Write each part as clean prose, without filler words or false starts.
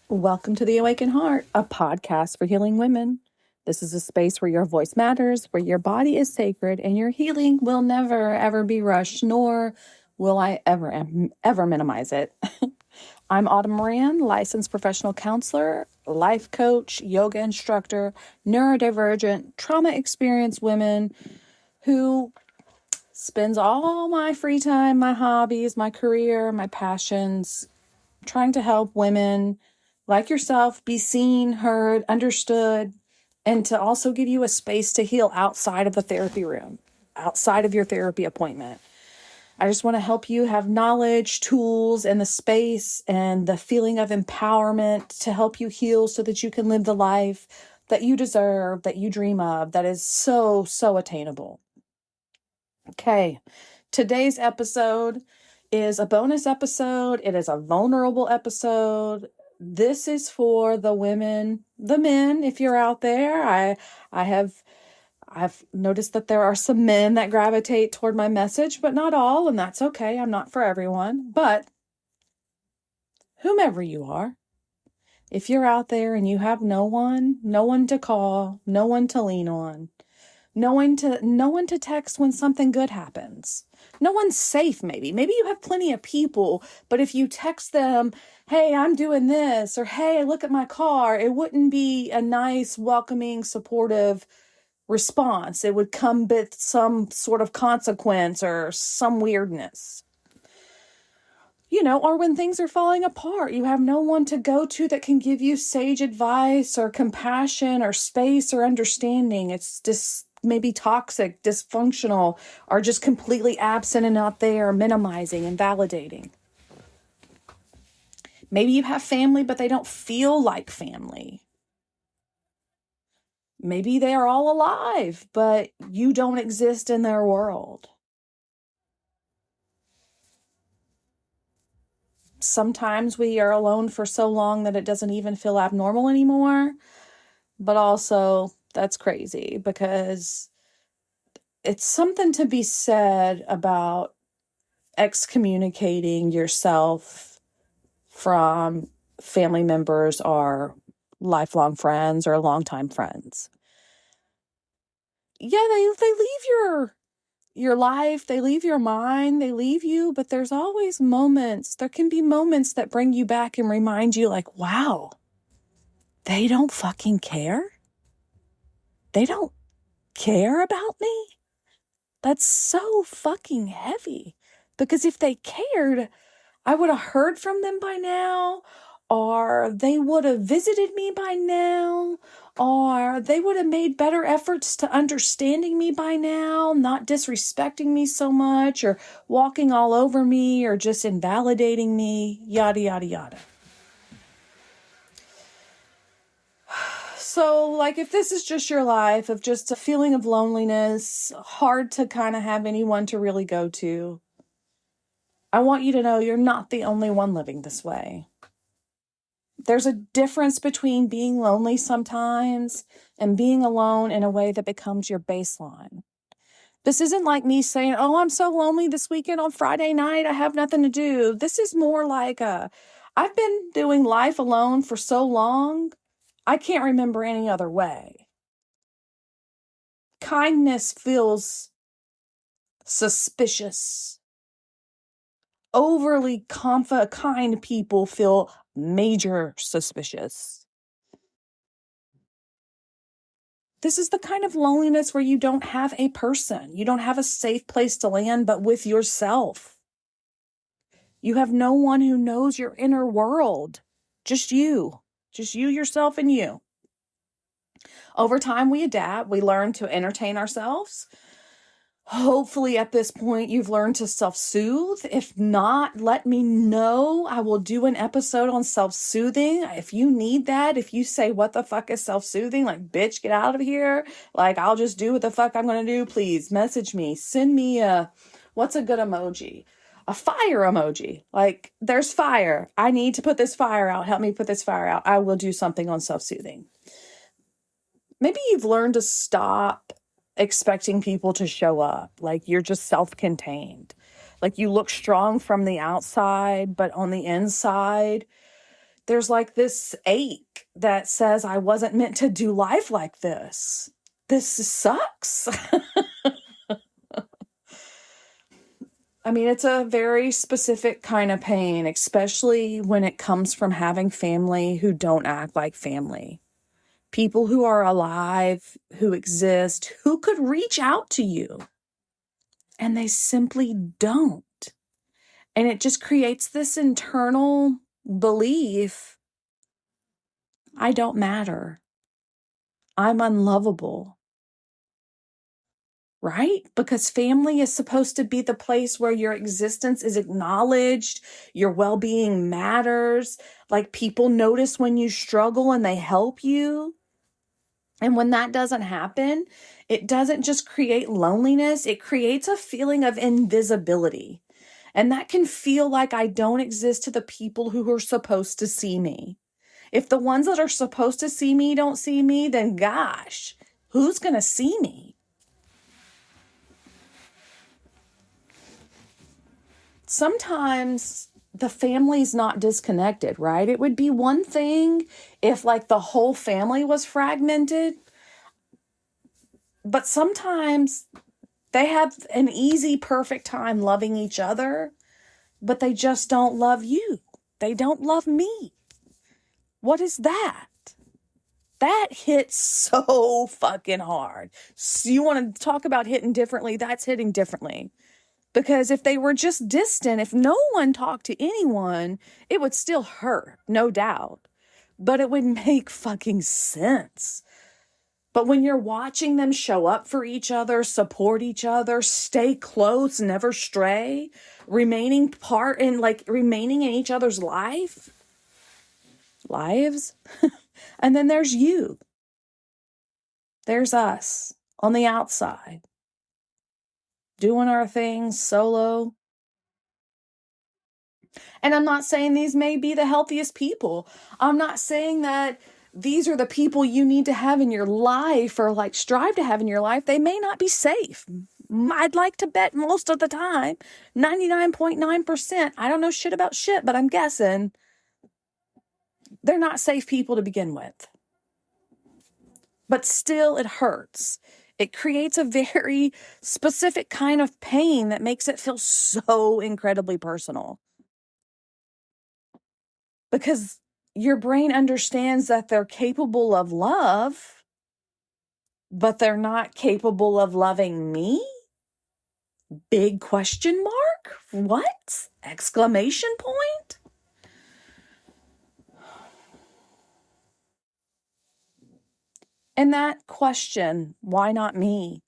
Welcome to The Awakened Heart, a podcast for healing women. This is a space where your voice matters, where your body is sacred, and your healing will never, ever be rushed, nor will I ever minimize it. I'm Autumn Moran, licensed professional counselor, life coach, yoga instructor, neurodivergent, trauma-experienced woman who spends all my free time, my hobbies, my career, my passions, trying to help women like yourself be seen, heard, understood, and to also give you a space to heal outside of the therapy room, outside of your therapy appointment. I just want to help you have knowledge, tools, and the space and the feeling of empowerment to help you heal so that you can live the life that you deserve, that you dream of, that is so, so attainable. Okay, today's episode is a bonus episode. It is a vulnerable episode. This is for the women, the men, if you're out there. I've noticed that there are some men that gravitate toward my message, but not all, and that's okay. I'm not for everyone, but whomever you are, if you're out there and you have no one to call, no one to lean on, no one to text when something good happens. No one's safe, maybe. Maybe you have plenty of people, but if you text them, hey, I'm doing this, or hey, look at my car, it wouldn't be a nice, welcoming, supportive response. It would come with some sort of consequence or some weirdness. Or when things are falling apart, you have no one to go to that can give you sage advice or compassion or space or understanding. It's just maybe toxic, dysfunctional, or just completely absent and not there, minimizing and validating. Maybe you have family, but they don't feel like family. Maybe they are all alive, but you don't exist in their world. Sometimes we are alone for so long that it doesn't even feel abnormal anymore. But also, that's crazy because it's something to be said about excommunicating yourself from family members or lifelong friends or longtime friends. Yeah, they leave your life, they leave your mind, they leave you, but there's always moments. There can be moments that bring you back and remind you like, wow, they don't fucking care. They don't care about me. That's so fucking heavy, because if they cared, I would have heard from them by now, or they would have visited me by now, or they would have made better efforts to understanding me by now, not disrespecting me so much, or walking all over me, or just invalidating me, yada, yada, yada. So, if this is just your life of just a feeling of loneliness, hard to kind of have anyone to really go to, I want you to know you're not the only one living this way. There's a difference between being lonely sometimes and being alone in a way that becomes your baseline. This isn't like me saying, oh, I'm so lonely this weekend on Friday night, I have nothing to do. This is more like I've been doing life alone for so long, I can't remember any other way. Kindness feels suspicious. Overly kind people feel major suspicious. This is the kind of loneliness where you don't have a person. You don't have a safe place to land, but with yourself. You have no one who knows your inner world. Just you, yourself, and you. Over time, we adapt. We learn to entertain ourselves. Hopefully at this point, you've learned to self-soothe. If not, let me know. I will do an episode on self-soothing. If you need that, if you say, what the fuck is self-soothing? Bitch, get out of here. I'll just do what the fuck I'm going to do. Please message me. Send me what's a good emoji? A fire emoji. There's fire. I need to put this fire out. Help me put this fire out. I will do something on self-soothing. Maybe you've learned to stop expecting people to show up. Like you're just self-contained. Like you look strong from the outside, but on the inside, there's like this ache that says, I wasn't meant to do life like this. This sucks. I mean, it's a very specific kind of pain, especially when it comes from having family who don't act like family. People who are alive, who exist, who could reach out to you, and they simply don't. And it just creates this internal belief, I don't matter. I'm unlovable. Right? Because family is supposed to be the place where your existence is acknowledged, your well-being matters, like people notice when you struggle and they help you. And when that doesn't happen, it doesn't just create loneliness, it creates a feeling of invisibility. And that can feel like I don't exist to the people who are supposed to see me. If the ones that are supposed to see me don't see me, then gosh, who's going to see me? Sometimes the family's not disconnected, right? It would be one thing if like the whole family was fragmented, but sometimes they have an easy, perfect time loving each other, but they just don't love you. They don't love me. What is that? That hits so fucking hard. So you want to talk about hitting differently? That's hitting differently. Because if they were just distant, if no one talked to anyone, it would still hurt, no doubt. But it would make fucking sense. But when you're watching them show up for each other, support each other, stay close, never stray, remaining in each other's lives, and then there's you. There's us on the outside, doing our things solo. And I'm not saying these may be the healthiest people. I'm not saying that these are the people you need to have in your life or like strive to have in your life. They may not be safe. I'd like to bet most of the time, 99.9%, I don't know shit about shit, but I'm guessing they're not safe people to begin with. But still, it hurts. It creates a very specific kind of pain that makes it feel so incredibly personal. Because your brain understands that they're capable of love, but they're not capable of loving me? Big question mark? What? Exclamation point? And that question, why not me?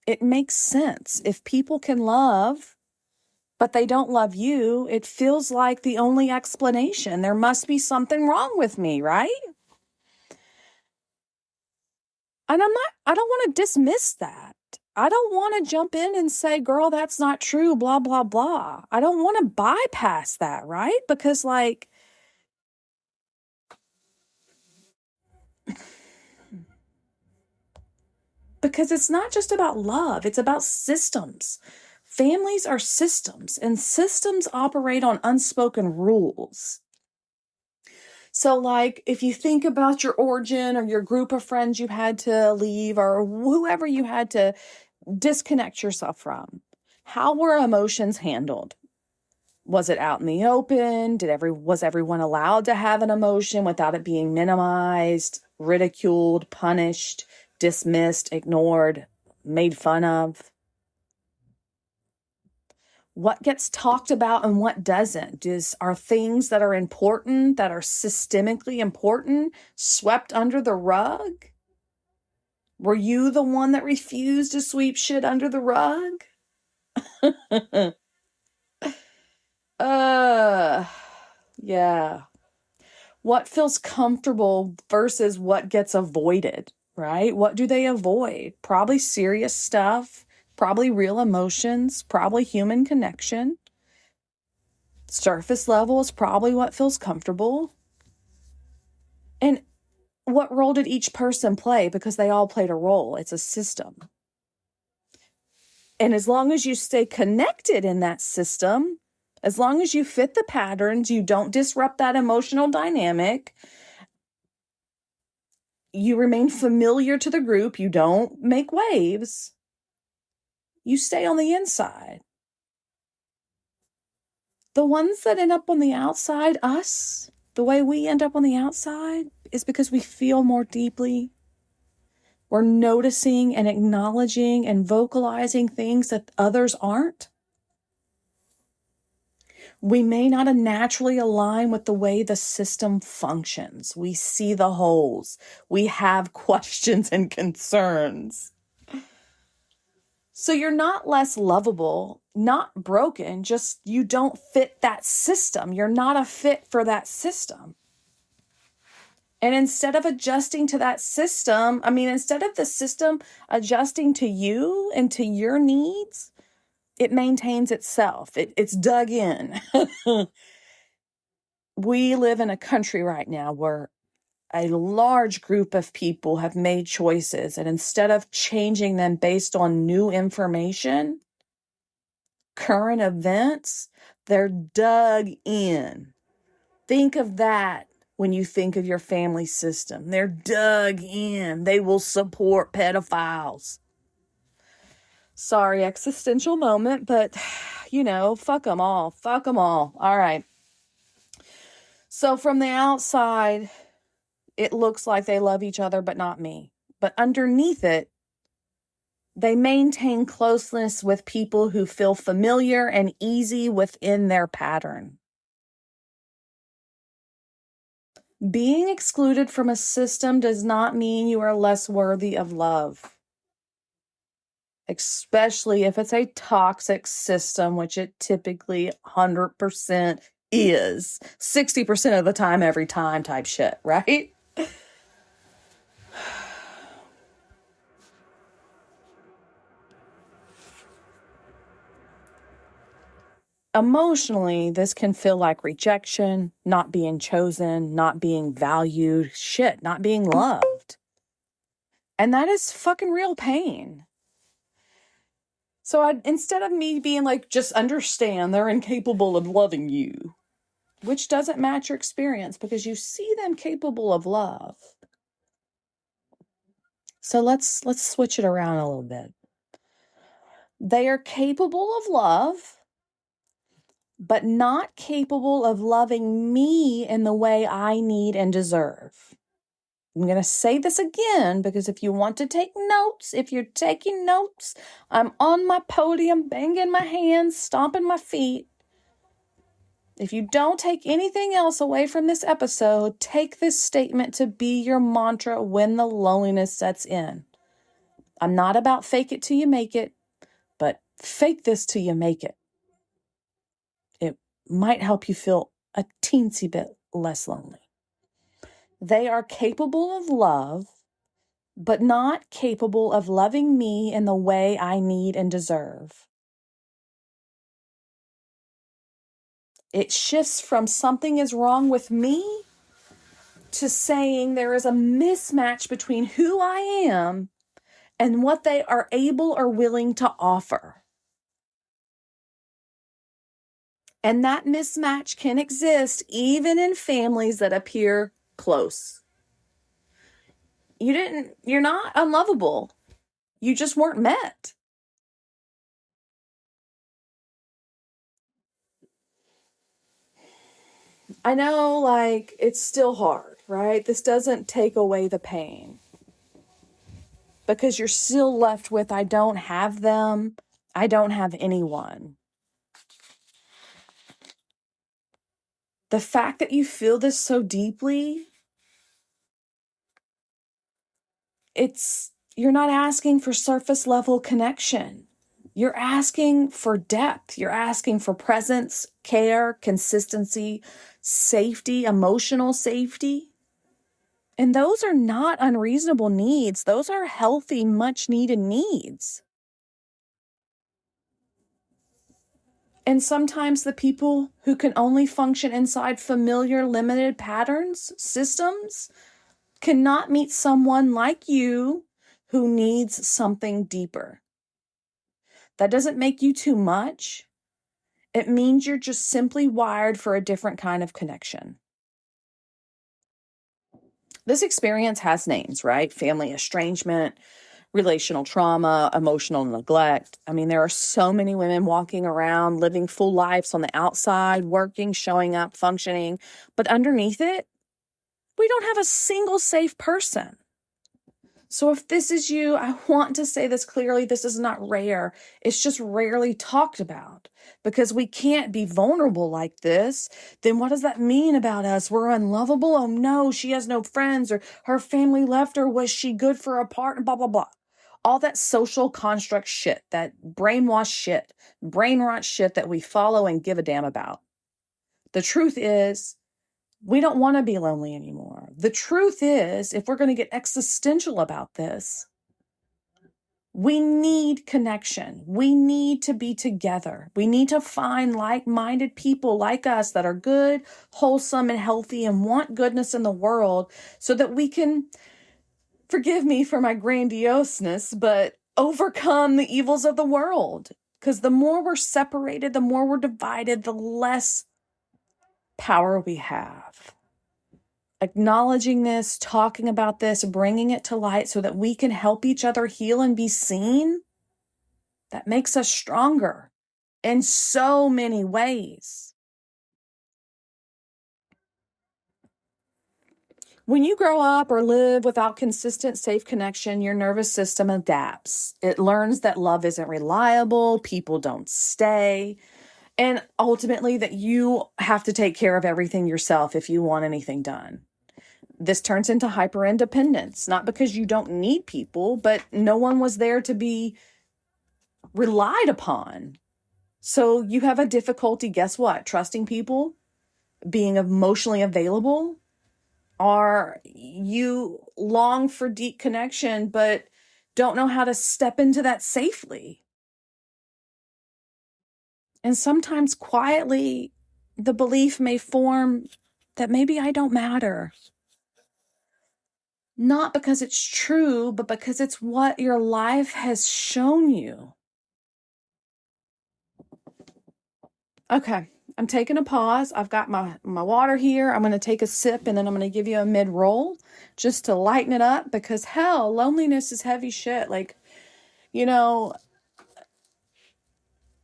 It makes sense. If people can love, but they don't love you, it feels like the only explanation. There must be something wrong with me, right? And I don't want to dismiss that. I don't want to jump in and say, girl, that's not true, blah, blah, blah. I don't want to bypass that, right? Because because it's not just about love, it's about systems. Families are systems, and systems operate on unspoken rules. So, like, if you think about your origin or your group of friends you had to leave or whoever you had to disconnect yourself from, how were emotions handled? Was it out in the open? Was everyone allowed to have an emotion without it being minimized, ridiculed, punished, dismissed, ignored, made fun of? What gets talked about and what doesn't? Are things that are important, that are systemically important, swept under the rug? Were you the one that refused to sweep shit under the rug? Yeah. What feels comfortable versus what gets avoided, right? What do they avoid? Probably serious stuff, probably real emotions, probably human connection. Surface level is probably what feels comfortable. And what role did each person play? Because they all played a role. It's a system. And as long as you stay connected in that system, as long as you fit the patterns, you don't disrupt that emotional dynamic, you remain familiar to the group, you don't make waves, you stay on the inside. The ones that end up on the outside, us, the way we end up on the outside is because we feel more deeply. We're noticing and acknowledging and vocalizing things that others aren't. We may not naturally align with the way the system functions. We see the holes. We have questions and concerns. So you're not less lovable, not broken, just you don't fit that system. You're not a fit for that system. And instead of adjusting to that system, instead of the system adjusting to you and to your needs, it maintains itself. It's dug in. We live in a country right now where a large group of people have made choices, and instead of changing them based on new information, current events, they're dug in. Think of that when you think of your family system. They're dug in. They will support pedophiles. Sorry, existential moment, but fuck them all. Fuck them all. All right. So from the outside, it looks like they love each other, but not me. But underneath it, they maintain closeness with people who feel familiar and easy within their pattern. Being excluded from a system does not mean you are less worthy of love, especially if it's a toxic system, which it typically 100% is. 60% of the time, every time type shit, right? Emotionally, this can feel like rejection, not being chosen, not being valued, not being loved. And that is fucking real pain. So instead of me being like, just understand they're incapable of loving you, which doesn't match your experience because you see them capable of love. So let's switch it around a little bit. They are capable of love, but not capable of loving me in the way I need and deserve. I'm going to say this again because if you want to take notes, if you're taking notes, I'm on my podium, banging my hands, stomping my feet. If you don't take anything else away from this episode, take this statement to be your mantra when the loneliness sets in. I'm not about fake it till you make it, but fake this till you make it. It might help you feel a teensy bit less lonely. They are capable of love, but not capable of loving me in the way I need and deserve. It shifts from something is wrong with me to saying there is a mismatch between who I am and what they are able or willing to offer. And that mismatch can exist even in families that appear close. You're not unlovable. You just weren't met. I know, it's still hard, right? This doesn't take away the pain. Because you're still left with, I don't have them. I don't have anyone. The fact that you feel this so deeply, you're not asking for surface level connection. You're asking for depth. You're asking for presence, care, consistency, safety, emotional safety. And those are not unreasonable needs. Those are healthy, much needed needs. And sometimes the people who can only function inside familiar, limited patterns, systems, cannot meet someone like you who needs something deeper. That doesn't make you too much. It means you're just simply wired for a different kind of connection. This experience has names, right? Family estrangement, relational trauma, emotional neglect. I mean, there are so many women walking around, living full lives on the outside, working, showing up, functioning. But underneath it, we don't have a single safe person. So if this is you, I want to say this clearly. This is not rare. It's just rarely talked about because we can't be vulnerable like this. Then what does that mean about us? We're unlovable. Oh no, she has no friends, or her family left her. Was she good for a partner? Blah, blah, blah. All that social construct shit, that brainwash shit, brain rot shit that we follow and give a damn about. The truth is, we don't want to be lonely anymore. The truth is, if we're going to get existential about this, we need connection. We need to be together. We need to find like-minded people like us that are good, wholesome, and healthy and want goodness in the world so that we can, forgive me for my grandioseness, but overcome the evils of the world. Because the more we're separated, the more we're divided, the less power we have. Acknowledging this, talking about this, bringing it to light so that we can help each other heal and be seen, that makes us stronger in so many ways. When you grow up or live without consistent, safe connection, your nervous system adapts. It learns that love isn't reliable, people don't stay, and ultimately that you have to take care of everything yourself if you want anything done. This turns into hyper-independence, not because you don't need people, but no one was there to be relied upon. So you have a difficulty, guess what? Trusting people, being emotionally available, or you long for deep connection, but don't know how to step into that safely. And sometimes quietly, the belief may form that maybe I don't matter. Not because it's true, but because it's what your life has shown you. Okay, I'm taking a pause. I've got my water here. I'm going to take a sip and then I'm going to give you a mid-roll just to lighten it up because hell, loneliness is heavy shit. Like, you know,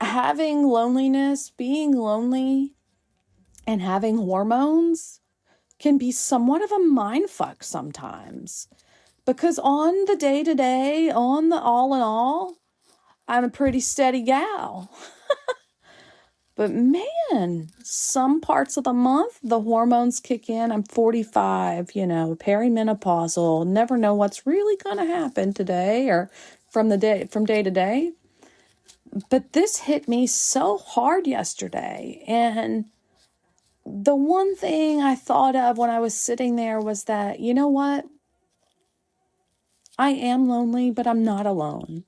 having loneliness, being lonely, and having hormones can be somewhat of a mind fuck sometimes. Because on the day-to-day, on the all in all, I'm a pretty steady gal. But man, some parts of the month, the hormones kick in. I'm 45, perimenopausal, never know what's really going to happen today or from day to day. But this hit me so hard yesterday. And the one thing I thought of when I was sitting there was that, you know what? I am lonely, but I'm not alone.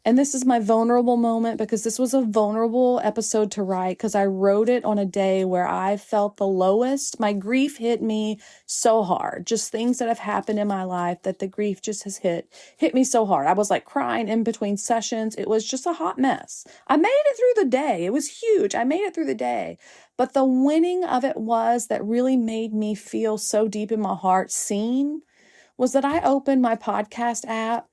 And this is my vulnerable moment because this was a vulnerable episode to write because I wrote it on a day where I felt the lowest. My grief hit me so hard. Just things that have happened in my life that the grief just has hit me so hard. I was like crying in between sessions. It was just a hot mess. I made it through the day. It was huge. I made it through the day. But the winning of it was that really made me feel so deep in my heart seen was that I opened my podcast app.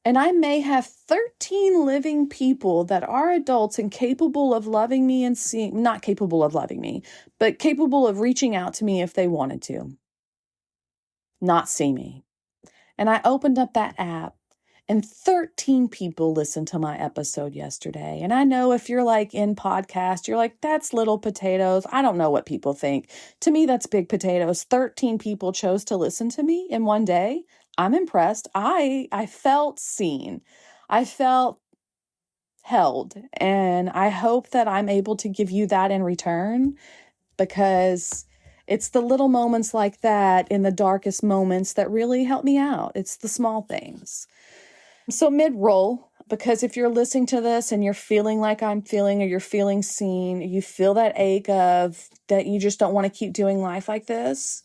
And I may have 13 living people that are adults and capable of loving me and seeing, not capable of loving me, but capable of reaching out to me if they wanted to, not see me. And I opened up that app and 13 people listened to my episode yesterday. And I know if you're like in podcast, you're like, that's little potatoes. I don't know what people think. To me, that's big potatoes. 13 people chose to listen to me in one day. I'm impressed. I felt seen. I felt held. And I hope that I'm able to give you that in return because it's the little moments like that in the darkest moments that really help me out. It's the small things. So mid-roll, because if you're listening to this and you're feeling like I'm feeling or you're feeling seen, you feel that ache of that you just don't want to keep doing life like this,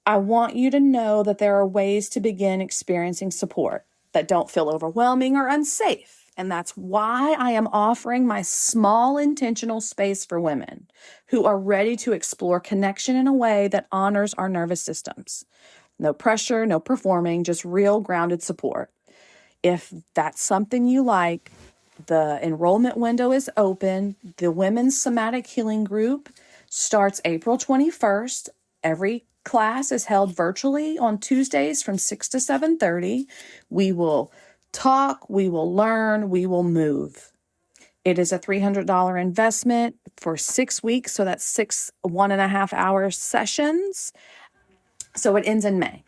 I want you to know that there are ways to begin experiencing support that don't feel overwhelming or unsafe. And that's why I am offering my small intentional space for women who are ready to explore connection in a way that honors our nervous systems. No pressure, no performing, just real grounded support. If that's something you like, the enrollment window is open. The Women's Somatic Healing Group starts April 21st. Every class is held virtually on Tuesdays from 6 to 7:30. We will talk, we will learn, we will move. It is a $300 investment for 6 weeks, so that's 6 1.5-hour sessions. So it ends in May.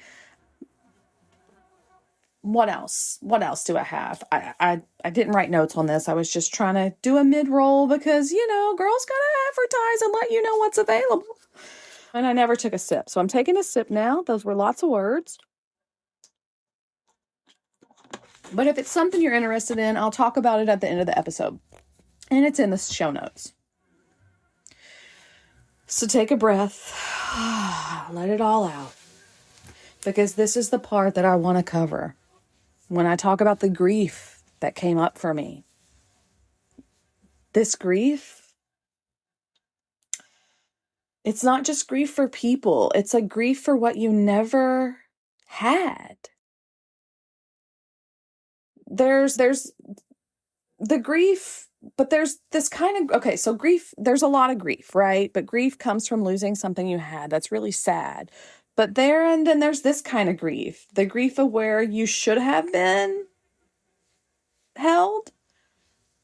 What else? What else do I have? I didn't write notes on this. I was just trying to do a mid-roll because, girls gotta advertise and let you know what's available. And I never took a sip. So I'm taking a sip now. Those were lots of words. But if it's something you're interested in, I'll talk about it at the end of the episode. And it's in the show notes. So take a breath. Let it all out. Because this is the part that I want to cover. When I talk about the grief that came up for me. This grief, it's not just grief for people. It's a grief for what you never had. There's the grief, but there's this kind of, okay, so grief, there's a lot of grief, right? But grief comes from losing something you had. That's really sad. But then there's this kind of grief, the grief of where you should have been held.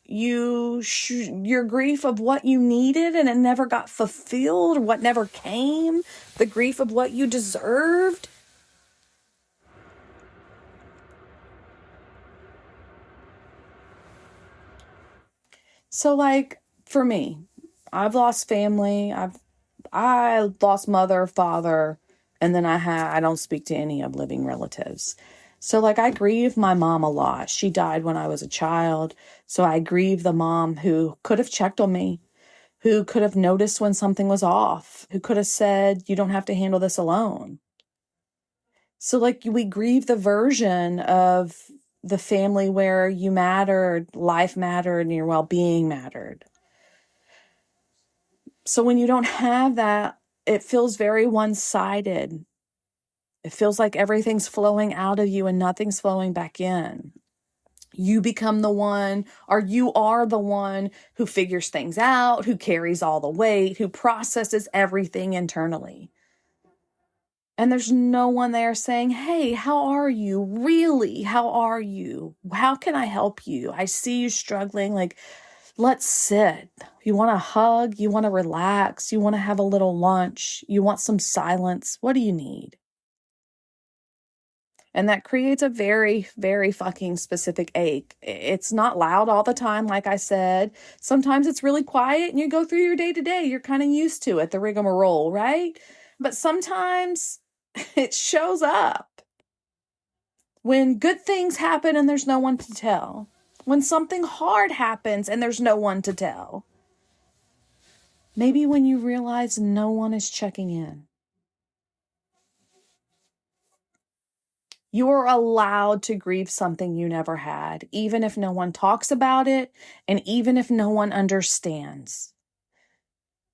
Your grief of what you needed and it never got fulfilled, what never came, the grief of what you deserved. So for me, I've lost family. I lost mother, father, and then I don't speak to any of living relatives. So I grieve my mom a lot. She died when I was a child. So I grieve the mom who could have checked on me, who could have noticed when something was off, who could have said, you don't have to handle this alone. So we grieve the version of the family where you mattered, life mattered, and your well-being mattered. So when you don't have that, it feels very one-sided. It feels like everything's flowing out of you and nothing's flowing back in. You become the one, or you are the one who figures things out, who carries all the weight, who processes everything internally. And there's no one there saying, hey, how are you? Really? How are you? How can I help you? I see you struggling. Let's sit. You want to hug? You want to relax? You want to have a little lunch? You want some silence? What do you need? And that creates a very, very fucking specific ache. It's not loud all the time, like I said. Sometimes it's really quiet and you go through your day to day. You're kind of used to it, the rigmarole, right? But sometimes it shows up when good things happen and there's no one to tell. When something hard happens and there's no one to tell. Maybe when you realize no one is checking in. You're allowed to grieve something you never had, even if no one talks about it and even if no one understands.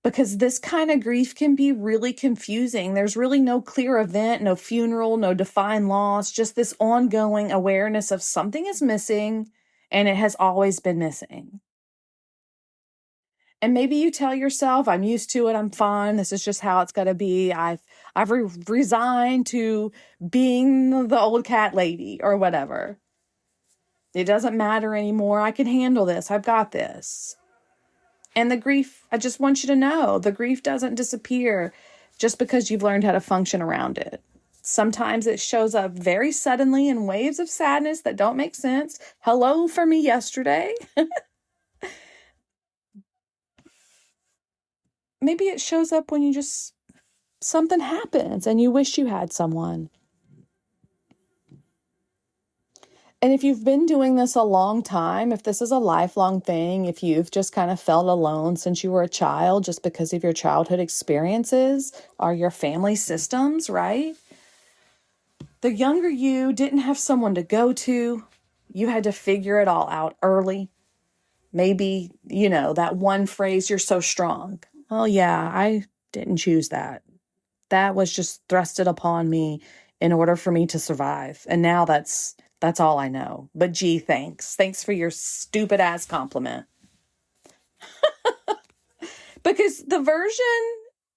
Because this kind of grief can be really confusing. There's really no clear event, no funeral, no defined loss, just this ongoing awareness of something is missing and it has always been missing. And maybe you tell yourself, I'm used to it, I'm fine, this is just how it's going to be. I've resigned to being the old cat lady or whatever. It doesn't matter anymore. I can handle this. I've got this. And the grief, I just want you to know, the grief doesn't disappear just because you've learned how to function around it. Sometimes it shows up very suddenly in waves of sadness that don't make sense. Hello for me yesterday. Maybe it shows up when something happens and you wish you had someone. And if you've been doing this a long time, if this is a lifelong thing, if you've just kind of felt alone since you were a child just because of your childhood experiences or your family systems, right? The younger you didn't have someone to go to. You had to figure it all out early. Maybe, that one phrase, "you're so strong." Oh, yeah, I didn't choose that. That was just thrusted upon me in order for me to survive. And now that's all I know. But gee, thanks. Thanks for your stupid ass compliment. Because the version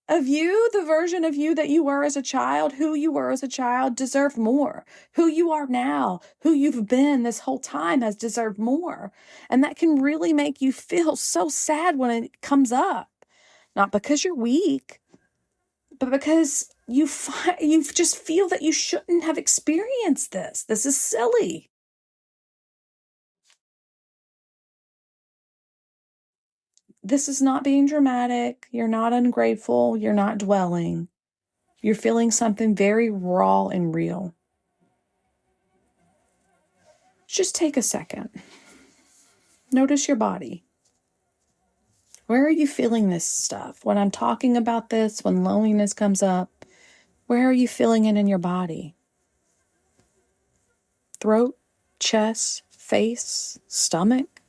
of you that you were as a child, who you were as a child, deserved more. Who you are now, who you've been this whole time has deserved more. And that can really make you feel so sad when it comes up. Not because you're weak, but because you just feel that you shouldn't have experienced this. This is silly. This is not being dramatic. You're not ungrateful. You're not dwelling. You're feeling something very raw and real. Just take a second. Notice your body. Where are you feeling this stuff? When I'm talking about this, when loneliness comes up, where are you feeling it in your body? Throat, chest, face, stomach,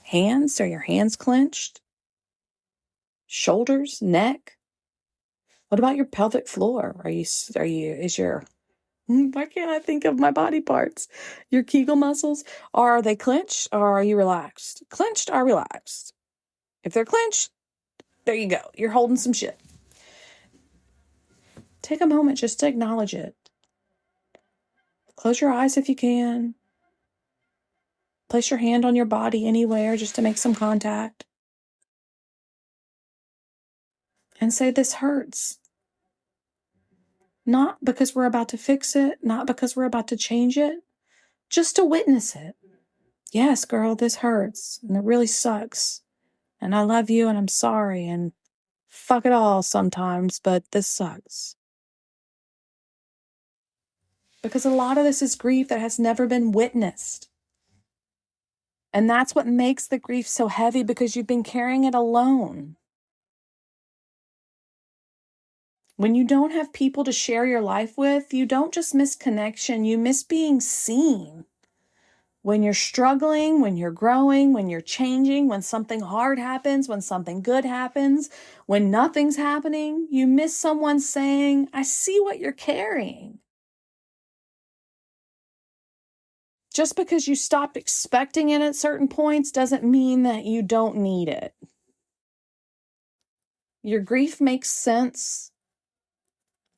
hands? Are your hands clenched? Shoulders, neck? What about your pelvic floor? Why can't I think of my body parts? Your Kegel muscles, are they clenched or are you relaxed? Clenched or relaxed? If they're clenched, there you go. You're holding some shit. Take a moment just to acknowledge it. Close your eyes if you can. Place your hand on your body anywhere just to make some contact. And say, "This hurts." Not because we're about to fix it, not because we're about to change it, just to witness it. "Yes, girl, this hurts, and it really sucks. And I love you, and I'm sorry, and fuck it all sometimes, but this sucks." Because a lot of this is grief that has never been witnessed. And that's what makes the grief so heavy, because you've been carrying it alone. When you don't have people to share your life with, you don't just miss connection, you miss being seen. When you're struggling, when you're growing, when you're changing, when something hard happens, when something good happens, when nothing's happening, you miss someone saying, "I see what you're carrying." Just because you stopped expecting it at certain points doesn't mean that you don't need it. Your grief makes sense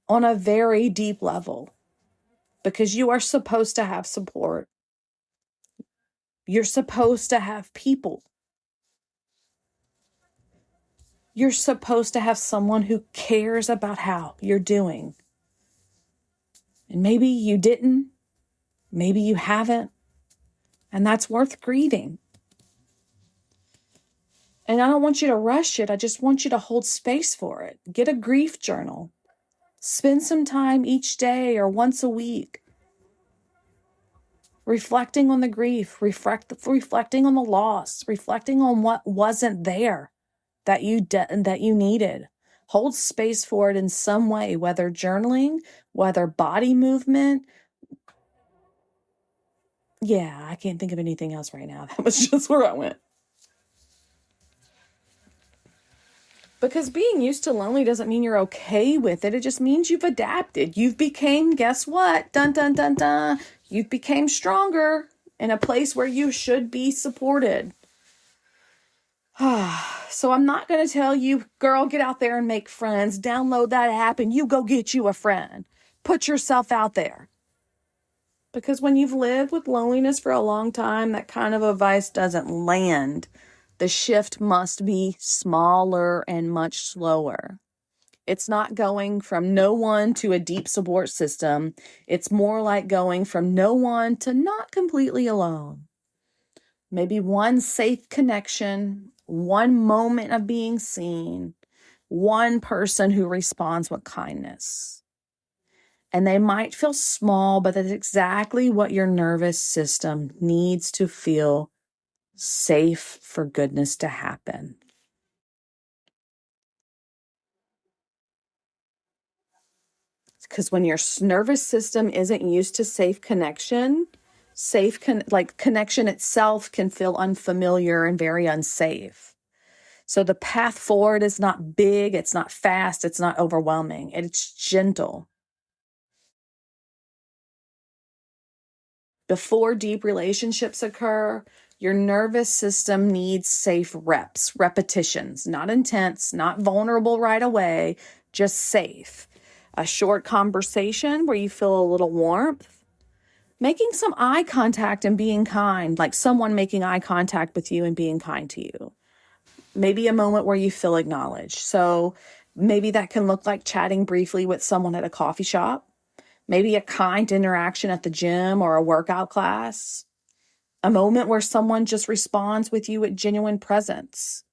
on a very deep level because you are supposed to have support. You're supposed to have people. You're supposed to have someone who cares about how you're doing. And maybe you didn't. Maybe you haven't. And that's worth grieving. And I don't want you to rush it. I just want you to hold space for it. Get a grief journal. Spend some time each day or once a week reflecting on the grief, reflecting on the loss, reflecting on what wasn't there that you needed. Hold space for it in some way, whether journaling, whether body movement. Yeah, I can't think of anything else right now. That was just where I went. Because being used to lonely doesn't mean you're okay with it. It just means you've adapted. You've became, guess what? Dun, dun, dun, dun. You've became stronger in a place where you should be supported. So I'm not going to tell you, "Girl, get out there and make friends. Download that app and you go get you a friend." Put yourself out there. Because when you've lived with loneliness for a long time, that kind of advice doesn't land. The shift must be smaller and much slower. It's not going from no one to a deep support system. It's more like going from no one to not completely alone. Maybe one safe connection, one moment of being seen, one person who responds with kindness. And they might feel small, but that's exactly what your nervous system needs to feel safe for goodness to happen. Because when your nervous system isn't used to safe connection, Connection itself can feel unfamiliar and very unsafe. So the path forward is not big, it's not fast, it's not overwhelming, it's gentle. Before deep relationships occur, your nervous system needs safe repetitions, not intense, not vulnerable right away, just safe. A short conversation where you feel a little warmth, making some eye contact and being kind, like someone making eye contact with you and being kind to you. Maybe a moment where you feel acknowledged. So maybe that can look like chatting briefly with someone at a coffee shop, maybe a kind interaction at the gym or a workout class, a moment where someone just responds with you with genuine presence.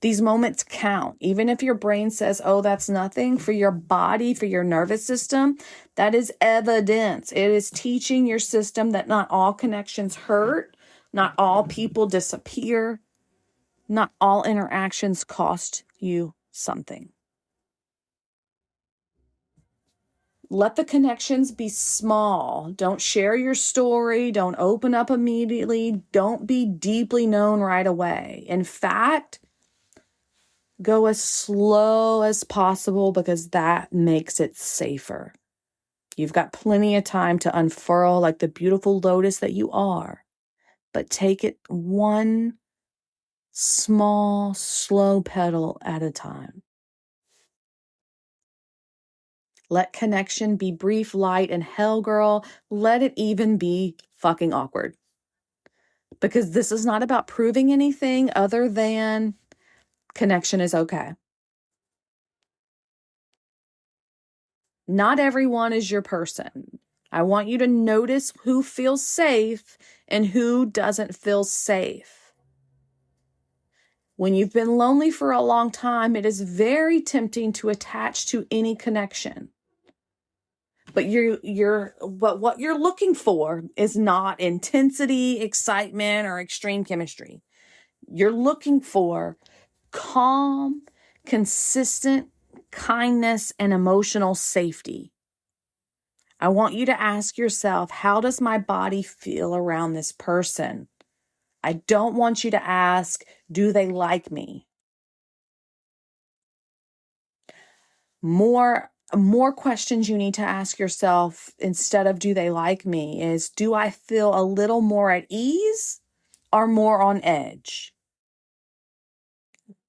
These moments count. Even if your brain says, oh, that's nothing, for your body, for your nervous system, that is evidence. It is teaching your system that not all connections hurt, not all people disappear, not all interactions cost you something. Let the connections be small. Don't share your story. Don't open up immediately. Don't be deeply known right away. In fact, go as slow as possible because that makes it safer. You've got plenty of time to unfurl like the beautiful lotus that you are, but take it one small, slow petal at a time. Let connection be brief, light, and hell, girl, let it even be fucking awkward. Because this is not about proving anything other than connection is okay. Not everyone is your person. I want you to notice who feels safe and who doesn't feel safe. When you've been lonely for a long time, it is very tempting to attach to any connection. But what you're looking for is not intensity, excitement, or extreme chemistry. You're looking for calm, consistent kindness and emotional safety. I want you to ask yourself, how does my body feel around this person? I don't want you to ask, do they like me? More questions you need to ask yourself instead of do they like me is, do I feel a little more at ease or more on edge?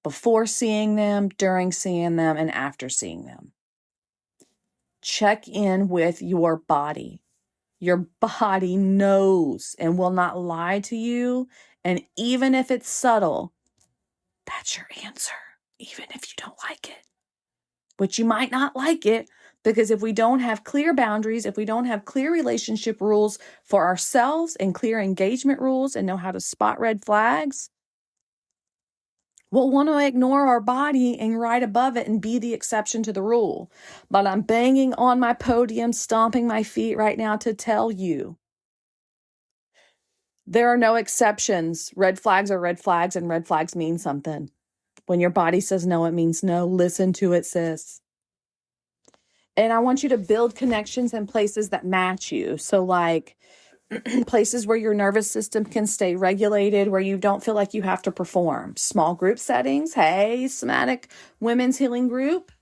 Before seeing them, during seeing them, and after seeing them. Check in with your body. Your body knows and will not lie to you. And even if it's subtle, that's your answer, even if you don't like it. But you might not like it because if we don't have clear boundaries, if we don't have clear relationship rules for ourselves and clear engagement rules and know how to spot red flags, we'll want to ignore our body and right above it and be the exception to the rule. But I'm banging on my podium, stomping my feet right now to tell you, there are no exceptions. Red flags are red flags, and red flags mean something. When your body says no, it means no. Listen to it, sis. And I want you to build connections in places that match you. So like places where your nervous system can stay regulated, where you don't feel like you have to perform. Small group settings. Hey, Somatic Women's Healing Group.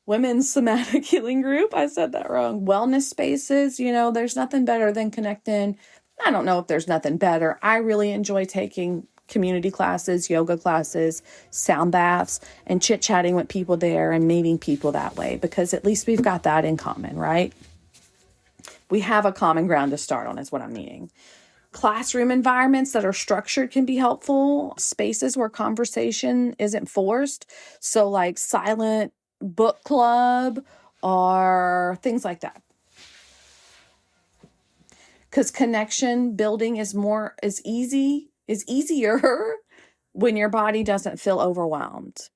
Women's Somatic Healing Group. I said that wrong. Wellness spaces. There's nothing better than connecting. I don't know if there's nothing better. I really enjoy taking community classes, yoga classes, sound baths, and chit-chatting with people there and meeting people that way, because at least we've got that in common, right? We have a common ground to start on is what I'm meaning. Classroom environments that are structured can be helpful. Spaces where conversation isn't forced. So like silent book club or things like that. Because connection building is easier when your body doesn't feel overwhelmed.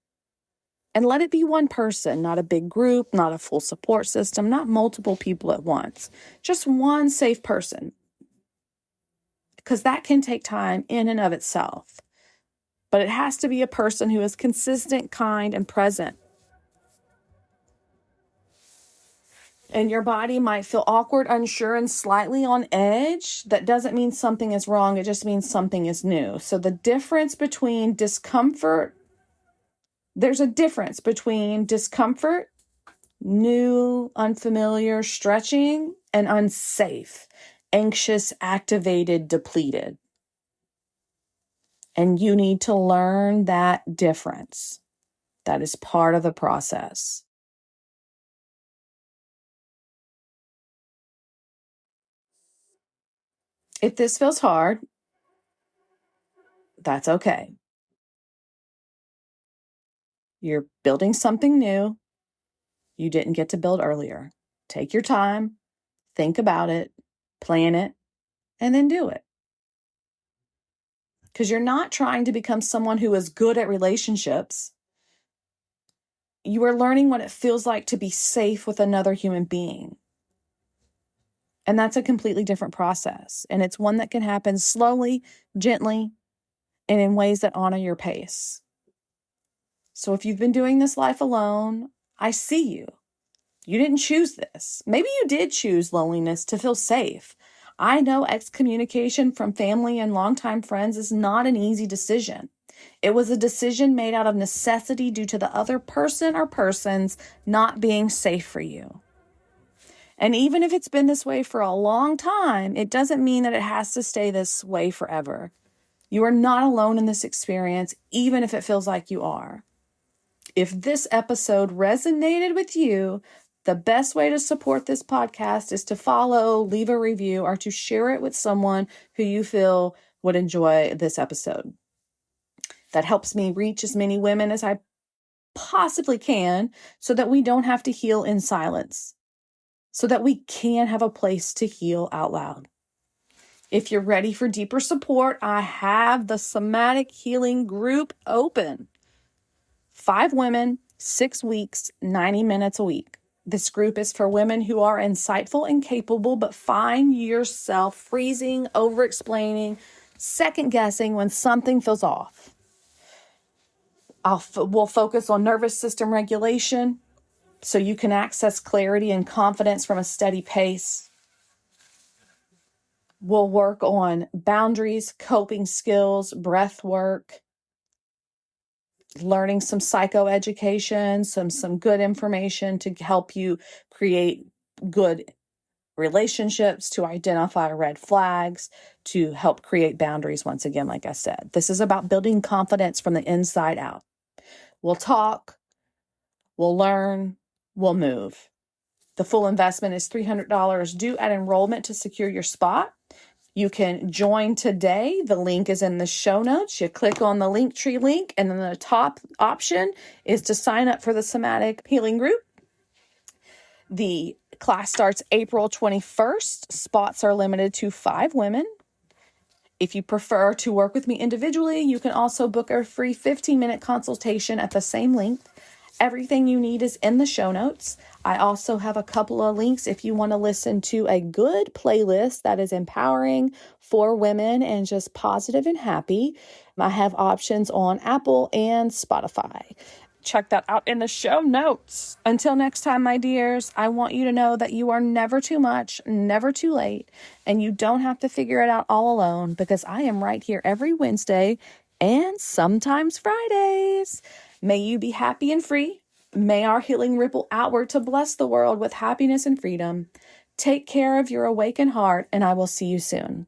And let it be one person, not a big group, not a full support system, not multiple people at once. Just one safe person. Because that can take time in and of itself. But it has to be a person who is consistent, kind, and present. And your body might feel awkward, unsure, and slightly on edge. That doesn't mean something is wrong. It just means something is new. So the difference between discomfort, there's a difference between discomfort, new, unfamiliar, stretching, and unsafe, anxious, activated, depleted. And you need to learn that difference. That is part of the process. If this feels hard, that's okay. You're building something new you didn't get to build earlier. Take your time, think about it, plan it, and then do it. Because you're not trying to become someone who is good at relationships. You are learning what it feels like to be safe with another human being. And that's a completely different process. And it's one that can happen slowly, gently, and in ways that honor your pace. So if you've been doing this life alone, I see you. You didn't choose this. Maybe you did choose loneliness to feel safe. I know excommunication from family and longtime friends is not an easy decision. It was a decision made out of necessity due to the other person or persons not being safe for you. And even if it's been this way for a long time, it doesn't mean that it has to stay this way forever. You are not alone in this experience, even if it feels like you are. If this episode resonated with you, the best way to support this podcast is to follow, leave a review, or to share it with someone who you feel would enjoy this episode. That helps me reach as many women as I possibly can so that we don't have to heal in silence, so that we can have a place to heal out loud. If you're ready for deeper support, I have the Somatic Healing Group open. 5 women, 6 weeks, 90 minutes a week. This group is for women who are insightful and capable, but find yourself freezing, over-explaining, second-guessing when something feels off. We'll focus on nervous system regulation so you can access clarity and confidence from a steady pace. We'll work on boundaries, coping skills, breath work, learning some psychoeducation, some good information to help you create good relationships, to identify red flags, to help create boundaries. Once again, like I said, this is about building confidence from the inside out. We'll talk, we'll learn, we'll move. The full investment is $300 due at enrollment to secure your spot. You can join today. The link is in the show notes. You click on the Linktree link, and then the top option is to sign up for the Somatic Healing Group. The class starts April 21st. Spots are limited to 5 women. If you prefer to work with me individually, you can also book a free 15-minute consultation at the same link. Everything you need is in the show notes. I also have a couple of links if you want to listen to a good playlist that is empowering for women and just positive and happy. I have options on Apple and Spotify. Check that out in the show notes. Until next time, my dears, I want you to know that you are never too much, never too late, and you don't have to figure it out all alone, because I am right here every Wednesday and sometimes Fridays. May you be happy and free. May our healing ripple outward to bless the world with happiness and freedom. Take care of your awakened heart, and I will see you soon.